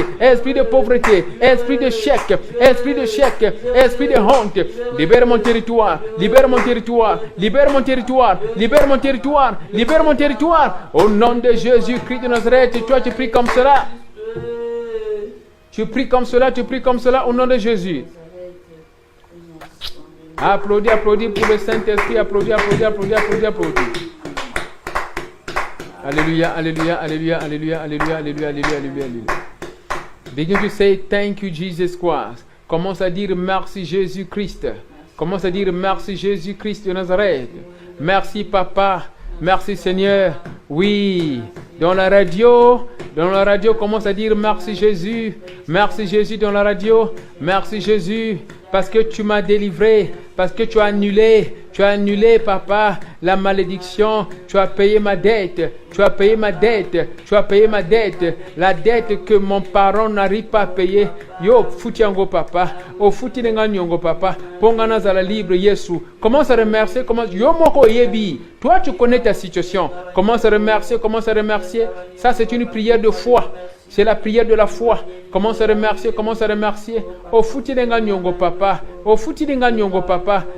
esprit de chèque, esprit de honte. Libère mon territoire. Au nom de Jésus-Christ de Nazareth, toi tu pries comme cela. Tu pries comme cela au nom de Jésus. Applaudis pour le Saint-Esprit. Applaudis. Alléluia. Begin to say thank you Jesus Christ. Commence à dire merci Jésus-Christ. De Nazareth. Merci Papa. Merci Seigneur. Oui. Dans la radio, commence à dire merci Jésus dans la radio. Merci Jésus, parce que tu m'as délivré, parce que tu as annulé, Papa, la malédiction. Tu as payé ma dette, la dette que mon parent n'arrive pas à payer. Yo, fouti yango Papa, fouti n'enganyongo Papa, pongana zala libre Yesu. Commence à remercier, yo moko yebi. Toi, tu connais ta situation. Commence à remercier. Ça, c'est une prière de foi. C'est la prière de la foi. Commence à remercier. Oh, fouti n'enganyongo Papa.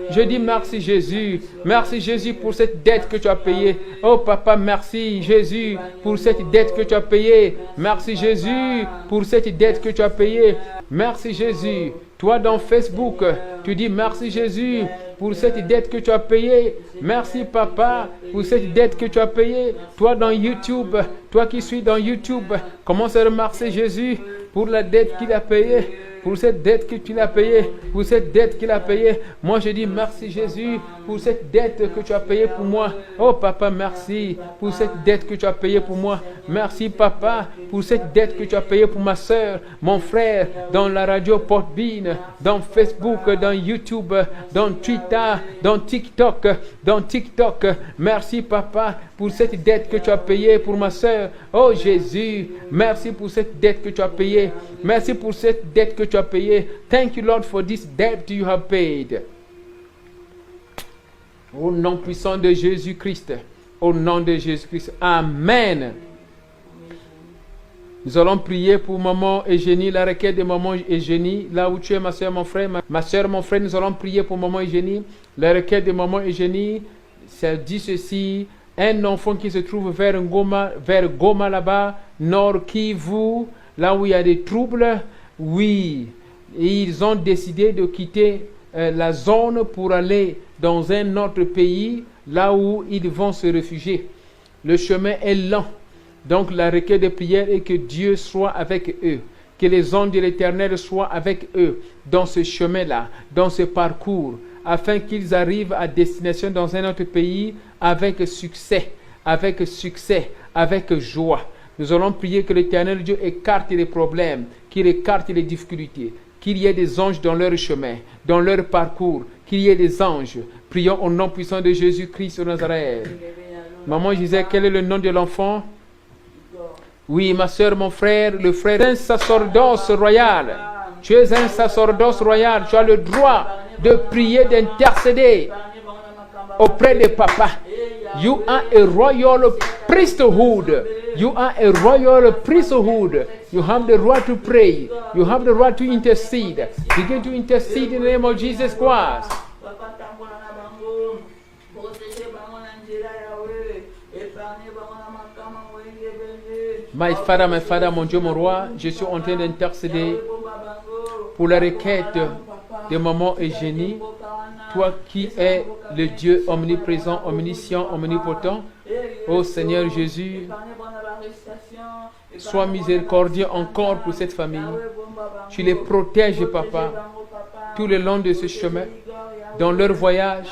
Je dis merci Jésus. Merci Jésus pour cette dette que tu as payée. Oh Papa, merci Jésus pour cette dette que tu as payée. Merci Jésus pour cette dette que tu as payée. Merci Jésus. Toi dans Facebook, tu dis merci Jésus pour cette dette que tu as payée. Merci Papa pour cette dette que tu as payée. Toi dans YouTube, toi qui suis dans YouTube, commence à remercier Jésus pour la dette qu'il a payée. Pour cette dette que tu l'as payée, Moi, je dis merci Jésus pour cette dette que tu as payée pour moi. Oh Papa, merci pour cette dette que tu as payée pour moi. Merci Papa pour cette dette que tu as payée pour ma soeur, mon frère, dans la radio Porte-Bine, dans Facebook, dans YouTube, dans Twitter, dans TikTok. Merci Papa pour cette dette que tu as payée pour ma soeur. Oh Jésus, merci pour cette dette que tu as payée. Thank you, Lord, for this debt you have paid. Au nom puissant de Jésus-Christ. Amen. Nous allons prier pour maman Eugénie, la requête de maman Eugénie. Là où tu es, ma soeur, mon frère, mon frère, nous allons prier pour maman Eugénie. La requête de maman Eugénie, ça dit ceci. Un enfant qui se trouve vers Goma là-bas, Nord Kivu, là où il y a des troubles, oui, ils ont décidé de quitter la zone pour aller dans un autre pays, là où ils vont se réfugier. Le chemin est lent. Donc la requête de prière est que Dieu soit avec eux, que les anges de l'Éternel soient avec eux dans ce chemin-là, dans ce parcours, afin qu'ils arrivent à destination dans un autre pays avec succès, avec joie. Nous allons prier que l'Éternel Dieu écarte les problèmes, qu'il écarte les difficultés, qu'il y ait des anges dans leur chemin, dans leur parcours, qu'il y ait des anges. Prions au nom puissant de Jésus-Christ de Nazareth. Maman disait, quel est le nom de l'enfant? Oui, ma soeur, mon frère, le frère est un sacerdoce royal. Tu es un sacerdoce royal. Tu as le droit de prier, d'intercéder auprès de papa. You are a royal priesthood. You are a royal priesthood. You have the right to pray. You have the right to intercede. Begin to intercede in the name of Jesus Christ. My Father, mon Dieu, mon roi, je suis en train d'intercéder pour la requête de maman Eugénie, toi qui es le Dieu omniprésent, omniscient, omnipotent. Ô Seigneur Jésus, sois miséricordieux encore pour cette famille. Tu les protèges, papa, tout le long de ce chemin, dans leur voyage,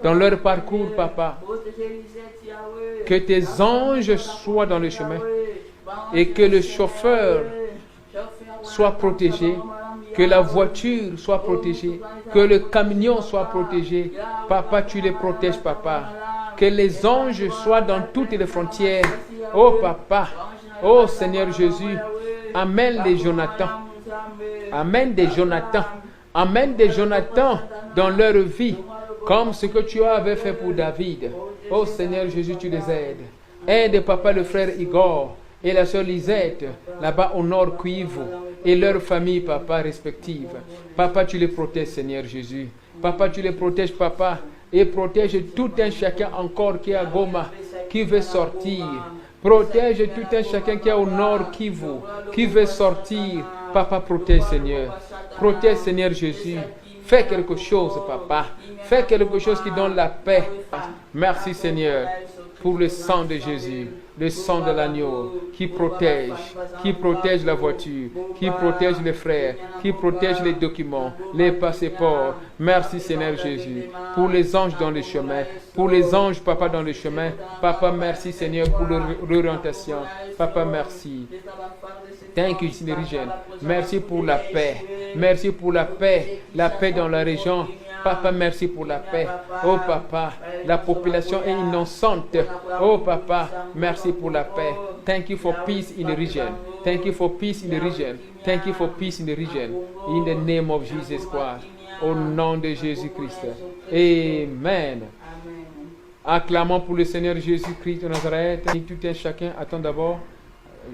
dans leur parcours, papa. Que tes anges soient dans le chemin et que le chauffeur soit protégé, que la voiture soit protégée, que le camion soit protégé. Papa, tu les protèges, papa. Que les anges soient dans toutes les frontières. Oh papa, oh Seigneur Jésus, amène les Jonathan. Amène des Jonathan. Amène des Jonathan dans leur vie, comme ce que tu avais fait pour David. Oh Seigneur Jésus, tu les aides. Aide papa le frère Igor et la sœur Lisette, là-bas au nord Kivu, et leur famille, papa, respective. Papa, tu les protèges, Seigneur Jésus. Papa, tu les protèges, papa, et protège tout un chacun encore qui est à Goma, qui veut sortir. Protège tout un chacun qui est au nord Kivu, qui veut sortir. Papa, protège, Seigneur. Protège, Seigneur Jésus. Fais quelque chose, papa. Fais quelque chose qui donne la paix. Merci, Seigneur, pour le sang de Jésus, le sang de l'agneau qui protège la voiture, qui protège les frères, qui protège les documents, les passeports. Merci, Seigneur Jésus, pour les anges dans le chemin, pour les anges, papa, dans le chemin. Papa, merci, Seigneur, pour l'orientation. Papa, merci. Thank you, Seigneur. Merci pour la paix. Merci pour la paix dans la région. Papa, merci pour la paix. Oh papa, la population est innocente. Oh papa, merci pour la paix. Thank you for peace in the region. Thank you for peace in the region. Thank you for peace in the region. In the name of Jesus Christ. Au nom de Jésus-Christ. Amen. Acclamons pour le Seigneur Jésus-Christ de Nazareth. Tout un chacun, attends d'abord.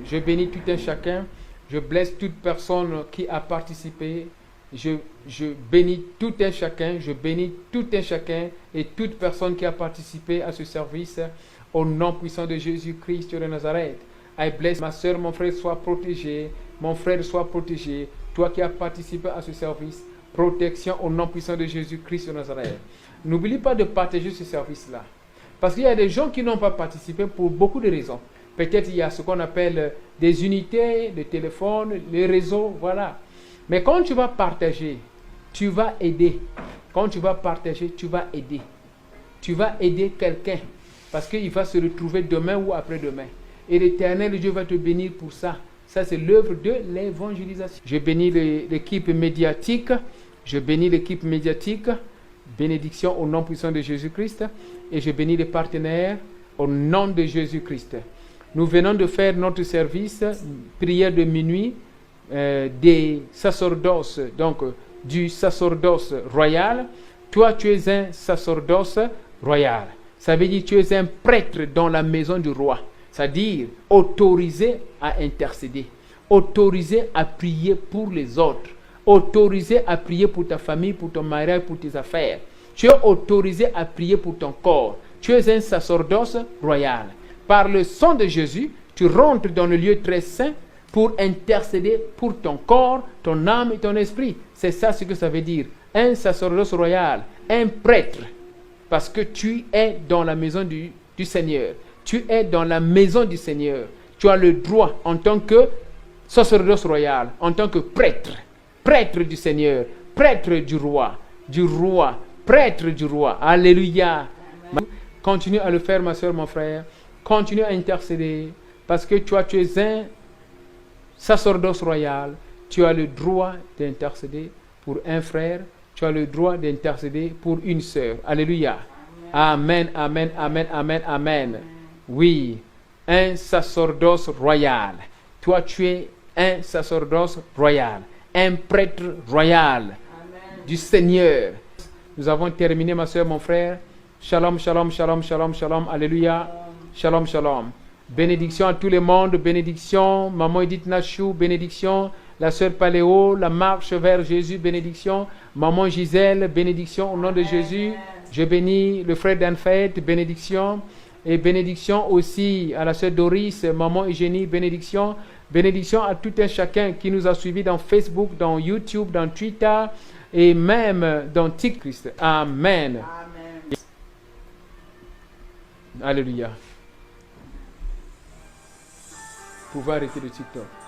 Je bénis tout un chacun. Je blesse toute personne qui a participé. Je bénis tout un chacun. Je bénis tout un chacun et toute personne qui a participé à ce service. Au nom puissant de Jésus-Christ de Nazareth. I bless ma soeur, mon frère, sois protégé. Mon frère, sois protégé. Toi qui as participé à ce service. Protection au nom puissant de Jésus-Christ de Nazareth. N'oublie pas de partager ce service-là. Parce qu'il y a des gens qui n'ont pas participé pour beaucoup de raisons. Peut-être il y a ce qu'on appelle des unités de téléphone, les réseaux, voilà. Mais quand tu vas partager, tu vas aider. Quand tu vas partager, tu vas aider. Tu vas aider quelqu'un. Parce qu'il va se retrouver demain ou après-demain. Et l'Éternel Dieu va te bénir pour ça. Ça, c'est l'œuvre de l'évangélisation. Je bénis l'équipe médiatique. Je bénis l'équipe médiatique. Bénédiction au nom puissant de Jésus-Christ. Et je bénis les partenaires au nom de Jésus-Christ. Nous venons de faire notre service, prière de minuit, des sacerdoces, donc du sacerdoce royal. Toi, tu es un sacerdoce royal. Ça veut dire que tu es un prêtre dans la maison du roi. C'est-à-dire autorisé à intercéder, autorisé à prier pour les autres, autorisé à prier pour ta famille, pour ton mariage, pour tes affaires. Tu es autorisé à prier pour ton corps. Tu es un sacerdoce royal. Par le sang de Jésus, tu rentres dans le lieu très saint pour intercéder pour ton corps, ton âme et ton esprit. C'est ça ce que ça veut dire. Un sacerdoce royal, un prêtre. Parce que tu es dans la maison du Seigneur. Tu es dans la maison du Seigneur. Tu as le droit en tant que sacerdoce royal, en tant que prêtre. Prêtre du Seigneur, prêtre du roi, prêtre du roi. Alléluia. Continue à le faire, ma soeur, mon frère. Continue à intercéder. Parce que tu es un sacerdoce royal. Tu as le droit d'intercéder pour un frère. Tu as le droit d'intercéder pour une sœur. Alléluia. Amen, amen, amen, amen, amen. Oui, un sacerdoce royal. Toi, tu es un sacerdoce royal. Un prêtre royal. Amen. Du Seigneur. Nous avons terminé, ma soeur, mon frère. Shalom, shalom, shalom, shalom, shalom. Alléluia. Shalom, shalom. Bénédiction à tout le monde. Bénédiction. Maman Edith Nachou. Bénédiction. La sœur Paléo. La marche vers Jésus. Bénédiction. Maman Gisèle. Bénédiction au nom de Jésus. Je bénis le frère d'Anfait. Bénédiction. Et bénédiction aussi à la sœur Doris. Maman Eugénie. Bénédiction. Bénédiction à tout un chacun qui nous a suivis dans Facebook, dans YouTube, dans Twitter et même dans TikTok. Amen. Amen. Alléluia. Vous pouvez arrêter le TikTok.